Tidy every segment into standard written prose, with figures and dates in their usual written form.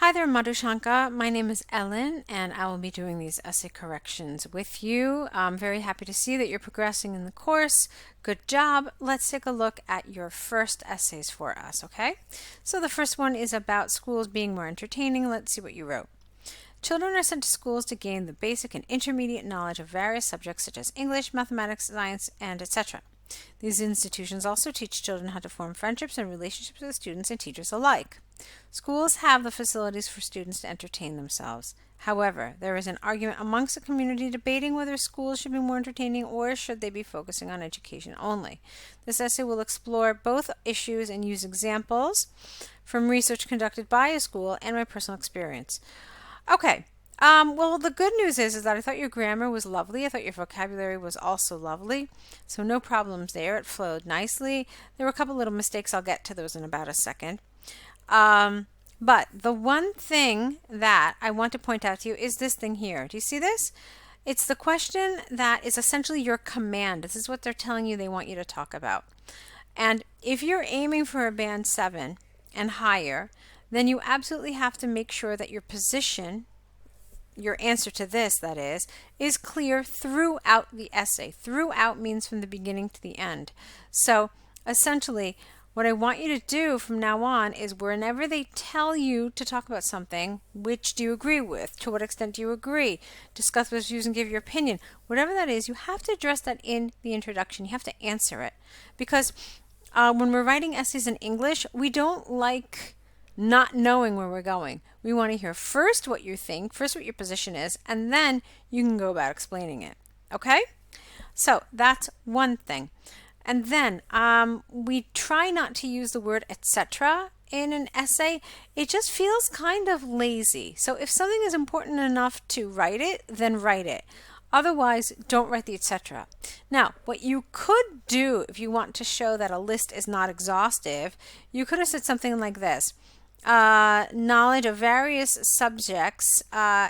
Hi there, Madhushanka. My name is Ellen, and I will be doing these essay corrections with you. I'm very happy to see that you're progressing in the course. Good job. Let's take a look at your first essays for us, okay? So the first one is about schools being more entertaining. Let's see what you wrote. Children are sent to schools to gain the basic and intermediate knowledge of various subjects such as English, mathematics, science, and etc. These institutions also teach children how to form friendships and relationships with students and teachers alike. Schools have the facilities for students to entertain themselves. However, there is an argument amongst the community debating whether schools should be more entertaining or should they be focusing on education only. This essay will explore both issues and use examples from research conducted by a school and my personal experience. Okay. Well, the good news is that I thought your grammar was lovely. I thought your vocabulary was also lovely. So no problems there. It flowed nicely. There were a couple little mistakes. I'll get to those in about a second. But the one thing that I want to point out to you is this thing here. Do you see this? It's the question that is essentially your command. This is what they're telling you they want you to talk about. And if you're aiming for a band 7 and higher, then you absolutely have to make sure that your position, your answer to this, that is clear throughout the essay. Throughout means from the beginning to the end. So essentially, what I want you to do from now on is whenever they tell you to talk about something, which do you agree with? To what extent do you agree? Discuss those views and give your opinion. Whatever that is, you have to address that in the introduction. You have to answer it. Because when we're writing essays in English, we don't like not knowing where we're going. We want to hear first what you think, first what your position is, and then you can go about explaining it. Okay? So that's one thing. And then we try not to use the word etc. in an essay. It just feels kind of lazy. So if something is important enough to write it, then write it. Otherwise, don't write the etc. Now, what you could do if you want to show that a list is not exhaustive, you could have said something like this. Knowledge of various subjects,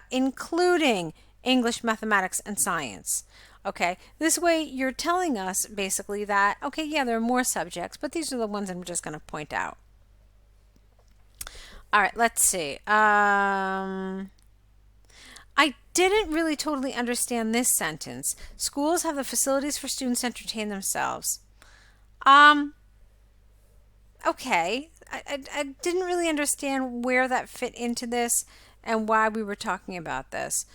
including English, mathematics, and science. Okay, this way you're telling us basically that, okay, yeah, there are more subjects, but these are the ones I'm just going to point out. All right, let's see. I didn't really totally understand this sentence. Schools have the facilities for students to entertain themselves. Okay, I didn't really understand where that fit into this and why we were talking about this.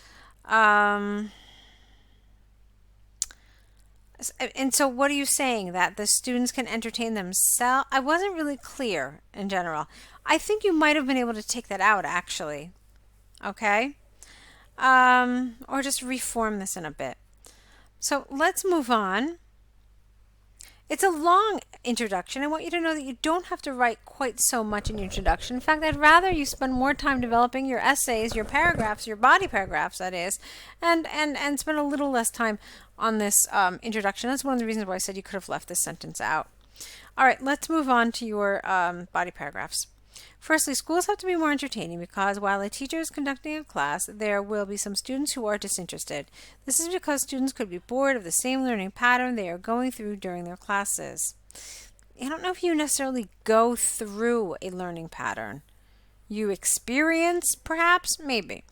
And so what are you saying? That the students can entertain themselves? I wasn't really clear in general. I think you might have been able to take that out actually. Okay? Or just reform this in a bit. So let's move on. It's a long introduction. I want you to know that you don't have to write quite so much in your introduction. In fact, I'd rather you spend more time developing your essays, your paragraphs, your body paragraphs, that is, and spend a little less time on this introduction. That's one of the reasons why I said you could have left this sentence out. All right, let's move on to your body paragraphs. Firstly, schools have to be more entertaining because while a teacher is conducting a class, there will be some students who are disinterested. This is because students could be bored of the same learning pattern they are going through during their classes. I don't know if you necessarily go through a learning pattern. You experience, perhaps, maybe.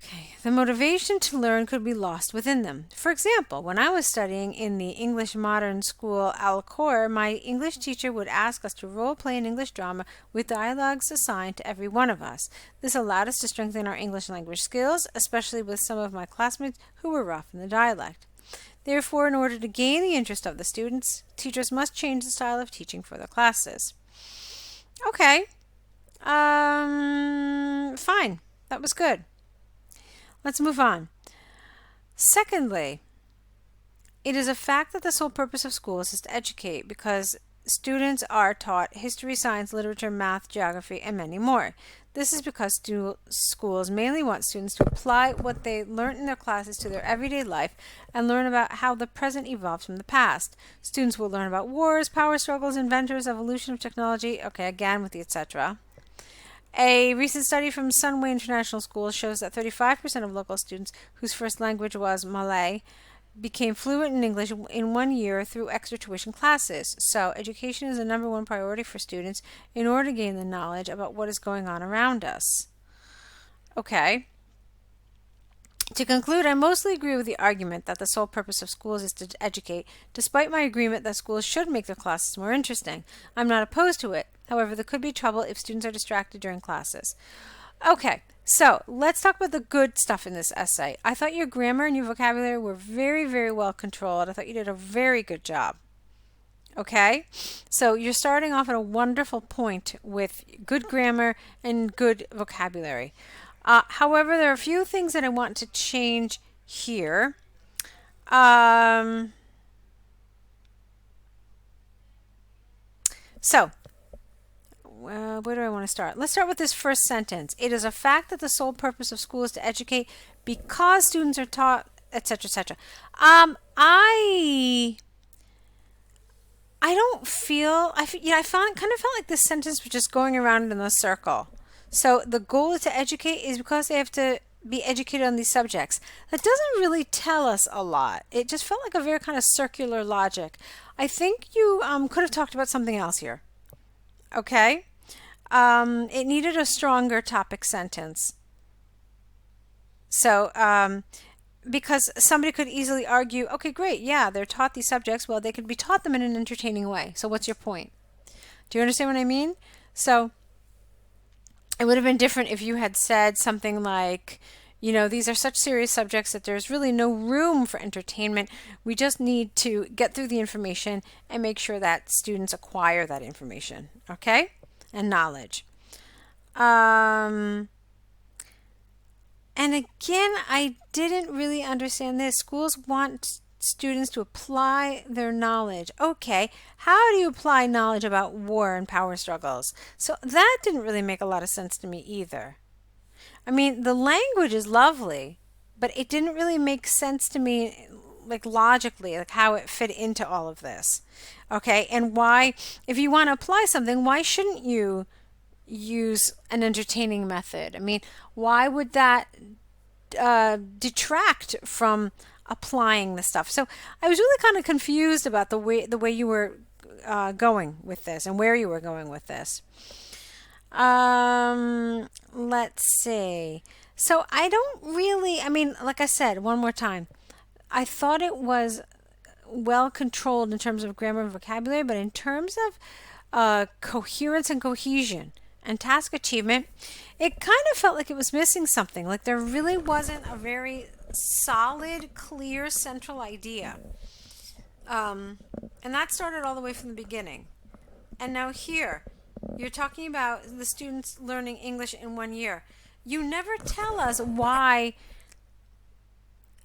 Okay, the motivation to learn could be lost within them. For example, when I was studying in the English Modern School Alcor, my English teacher would ask us to role play an English drama with dialogues assigned to every one of us. This allowed us to strengthen our English language skills, especially with some of my classmates who were rough in the dialect. Therefore, in order to gain the interest of the students, teachers must change the style of teaching for their classes. Okay. Fine. That was good. Let's move on. Secondly, it is a fact that the sole purpose of schools is to educate because students are taught history, science, literature, math, geography, and many more. This is because schools mainly want students to apply what they learned in their classes to their everyday life and learn about how the present evolves from the past. Students will learn about wars, power struggles, inventors, evolution of technology, okay, again with the etc. A recent study from Sunway International School shows that 35% of local students whose first language was Malay became fluent in English in 1 year through extra tuition classes. So, education is the number one priority for students in order to gain the knowledge about what is going on around us. Okay. To conclude, I mostly agree with the argument that the sole purpose of schools is to educate, despite my agreement that schools should make their classes more interesting. I'm not opposed to it. However, there could be trouble if students are distracted during classes. Okay, so let's talk about the good stuff in this essay. I thought your grammar and your vocabulary were very, very well controlled. I thought you did a very good job. Okay, so you're starting off at a wonderful point with good grammar and good vocabulary. However, there are a few things that I want to change here. So, where do I want to start? Let's start with this first sentence. It is a fact that the sole purpose of school is to educate because students are taught, etc., etc. I don't feel, I kind of felt like this sentence was just going around in a circle. So the goal to educate is because they have to be educated on these subjects. That doesn't really tell us a lot. It just felt like a very kind of circular logic. I think you could have talked about something else here. Okay? It needed a stronger topic sentence. So, because somebody could easily argue, okay, great, yeah, they're taught these subjects. Well, they could be taught them in an entertaining way. So what's your point? Do you understand what I mean? So it would have been different if you had said something like, you know, these are such serious subjects that there's really no room for entertainment. We just need to get through the information and make sure that students acquire that information, okay? And knowledge. And again, I didn't really understand this. Schools want students to apply their knowledge. Okay, how do you apply knowledge about war and power struggles? So that didn't really make a lot of sense to me either. I mean, the language is lovely, but it didn't really make sense to me, like logically, like how it fit into all of this. Okay, and why, if you want to apply something, why shouldn't you use an entertaining method? I mean, why would that detract from applying the stuff? So I was really kind of confused about the way you were going with this and where you were going with this. Let's see. So I don't really, I mean, like I said, one more time, I thought it was well controlled in terms of grammar and vocabulary, but in terms of coherence and cohesion and task achievement, it kind of felt like it was missing something. Like there really wasn't a very solid, clear central idea. And that started all the way from the beginning. And now here, you're talking about the students learning English in 1 year. You never tell us why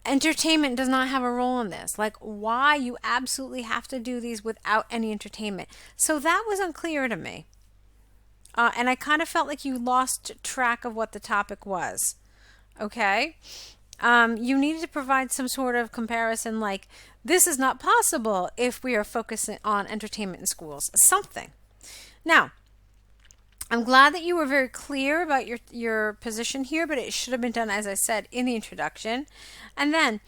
entertainment does not have a role in this. Like why you absolutely have to do these without any entertainment. So that was unclear to me. And I kind of felt like you lost track of what the topic was. Okay? You needed to provide some sort of comparison like, this is not possible if we are focusing on entertainment in schools. Something. Now, I'm glad that you were very clear about your position here, but it should have been done, as I said, in the introduction. And then,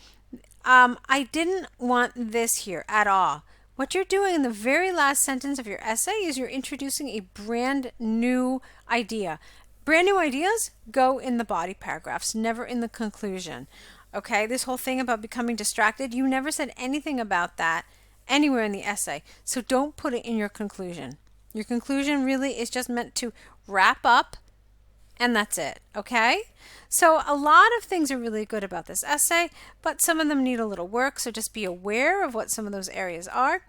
I didn't want this here at all. What you're doing in the very last sentence of your essay is you're introducing a brand new idea. Brand new ideas go in the body paragraphs, never in the conclusion. Okay, this whole thing about becoming distracted, you never said anything about that anywhere in the essay. So don't put it in your conclusion. Your conclusion really is just meant to wrap up, and that's it. Okay? So a lot of things are really good about this essay, but some of them need a little work. So just be aware of what some of those areas are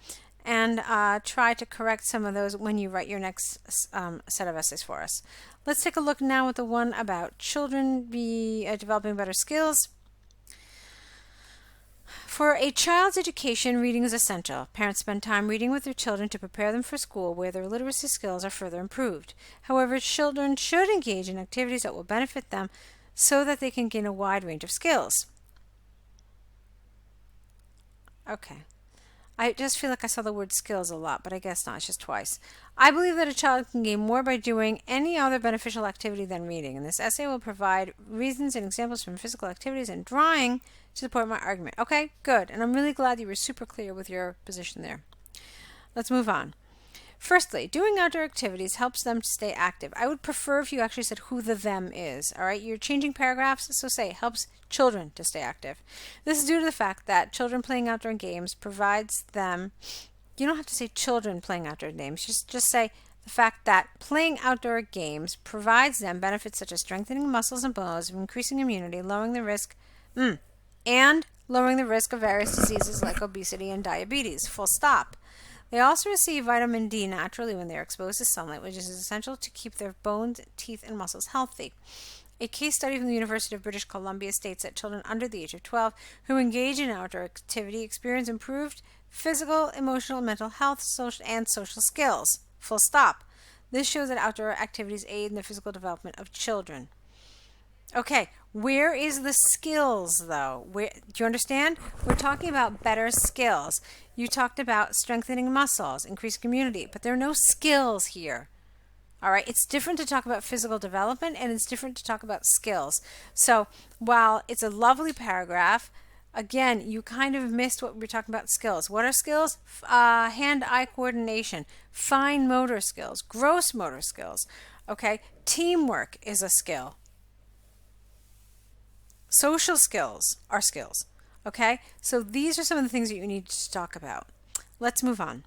and try to correct some of those when you write your next set of essays for us. Let's take a look now at the one about children developing better skills. For a child's education, reading is essential. Parents spend time reading with their children to prepare them for school where their literacy skills are further improved. However, children should engage in activities that will benefit them so that they can gain a wide range of skills. Okay. I just feel like I saw the word skills a lot, but I guess not. It's just twice. I believe that a child can gain more by doing any other beneficial activity than reading, and this essay will provide reasons and examples from physical activities and drawing to support my argument. Okay, good. And I'm really glad you were super clear with your position there. Let's move on. Firstly, doing outdoor activities helps them to stay active. I would prefer if you actually said who the them is. All right, you're changing paragraphs, so say helps children to stay active. This is due to the fact that children playing outdoor games provides them. You don't have to say children playing outdoor games. Just say the fact that playing outdoor games provides them benefits such as strengthening muscles and bones, increasing immunity, lowering the risk, and lowering the risk of various diseases like obesity and diabetes. Full stop. They also receive vitamin D naturally when they are exposed to sunlight, which is essential to keep their bones, teeth, and muscles healthy. A case study from the University of British Columbia states that children under the age of 12 who engage in outdoor activity experience improved physical, emotional, and mental health, social skills. Full stop. This shows that outdoor activities aid in the physical development of children. Okay, where is the skills though? Do you understand? We're talking about better skills. You talked about strengthening muscles, increased immunity, but there are no skills here. All right, it's different to talk about physical development and it's different to talk about skills. So while it's a lovely paragraph, again, you kind of missed what we were talking about skills. What are skills? Hand-eye coordination, fine motor skills, gross motor skills. Okay, teamwork is a skill. Social skills are skills. Okay, so these are some of the things that you need to talk about. Let's move on.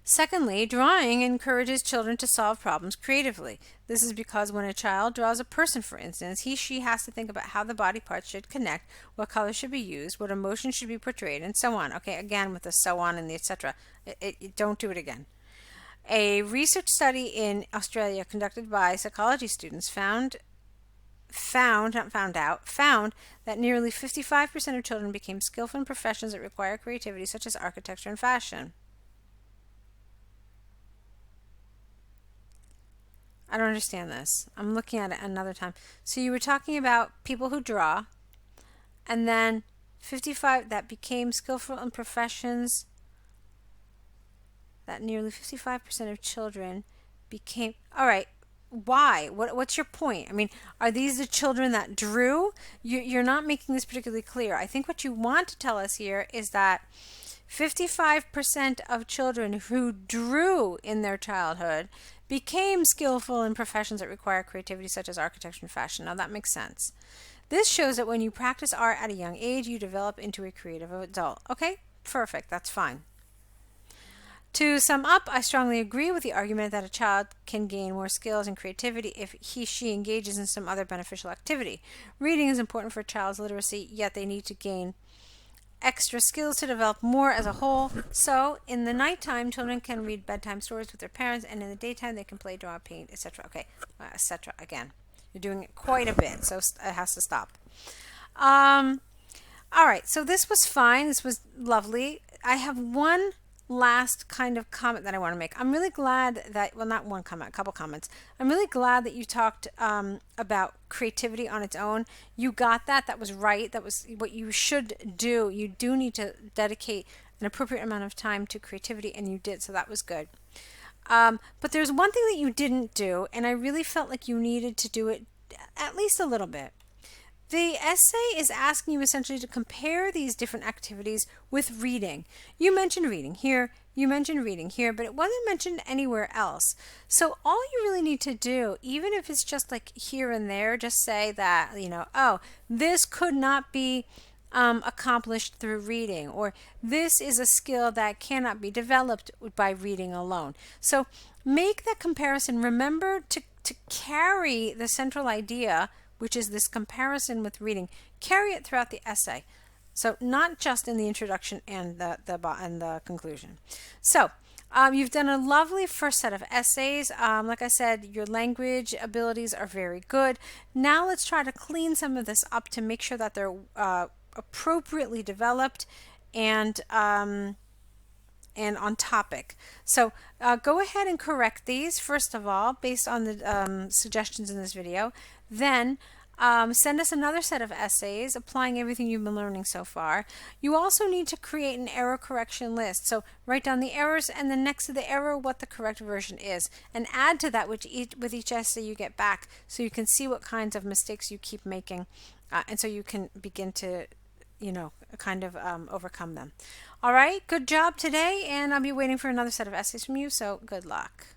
Secondly, drawing encourages children to solve problems creatively. This is because when a child draws a person, for instance, she has to think about how the body parts should connect, what color should be used, what emotion should be portrayed, and so on. Okay, again with the so on and the etc. Don't do it again. A research study in Australia conducted by psychology students found that nearly 55% of children became skillful in professions that require creativity, such as architecture and fashion. I don't understand this. I'm looking at it another time. So you were talking about people who draw, and then 55 that became skillful in professions, that nearly 55% of children became. All right. Why? What's your point? I mean, are these the children that drew? You're not making this particularly clear. I think what you want to tell us here is that 55% of children who drew in their childhood became skillful in professions that require creativity, such as architecture and fashion. Now that makes sense. This shows that when you practice art at a young age, you develop into a creative adult. Okay, perfect. That's fine. To sum up, I strongly agree with the argument that a child can gain more skills and creativity if she engages in some other beneficial activity. Reading is important for a child's literacy, yet they need to gain extra skills to develop more as a whole. So, in the nighttime, children can read bedtime stories with their parents, and in the daytime, they can play, draw, paint, etc. Okay, etc. Again, you're doing it quite a bit, so it has to stop. All right, so this was fine. This was lovely. I have one last kind of comment that I want to make. I'm really glad that, well, not one comment, a couple comments. I'm really glad that you talked about creativity on its own. You got that. That was right. That was what you should do. You do need to dedicate an appropriate amount of time to creativity, and you did, so that was good. But there's one thing that you didn't do, and I really felt like you needed to do it at least a little bit. The essay is asking you essentially to compare these different activities with reading. You mentioned reading here, you mentioned reading here, but it wasn't mentioned anywhere else. So all you really need to do, even if it's just like here and there, just say that, oh, this could not be accomplished through reading, or this is a skill that cannot be developed by reading alone. So make that comparison. Remember to carry the central idea, which is this comparison with reading, carry it throughout the essay. So not just in the introduction and the conclusion. So you've done a lovely first set of essays. Like I said, your language abilities are very good. Now let's try to clean some of this up to make sure that they're appropriately developed and on topic. So go ahead and correct these, first of all, based on the suggestions in this video. Then Send us another set of essays applying everything you've been learning so far. You also need to create an error correction list. So write down the errors and then next to the error what the correct version is, and add to that with each essay you get back so you can see what kinds of mistakes you keep making, and so you can begin to kind of overcome them. All right, good job today, and I'll be waiting for another set of essays from you, so good luck.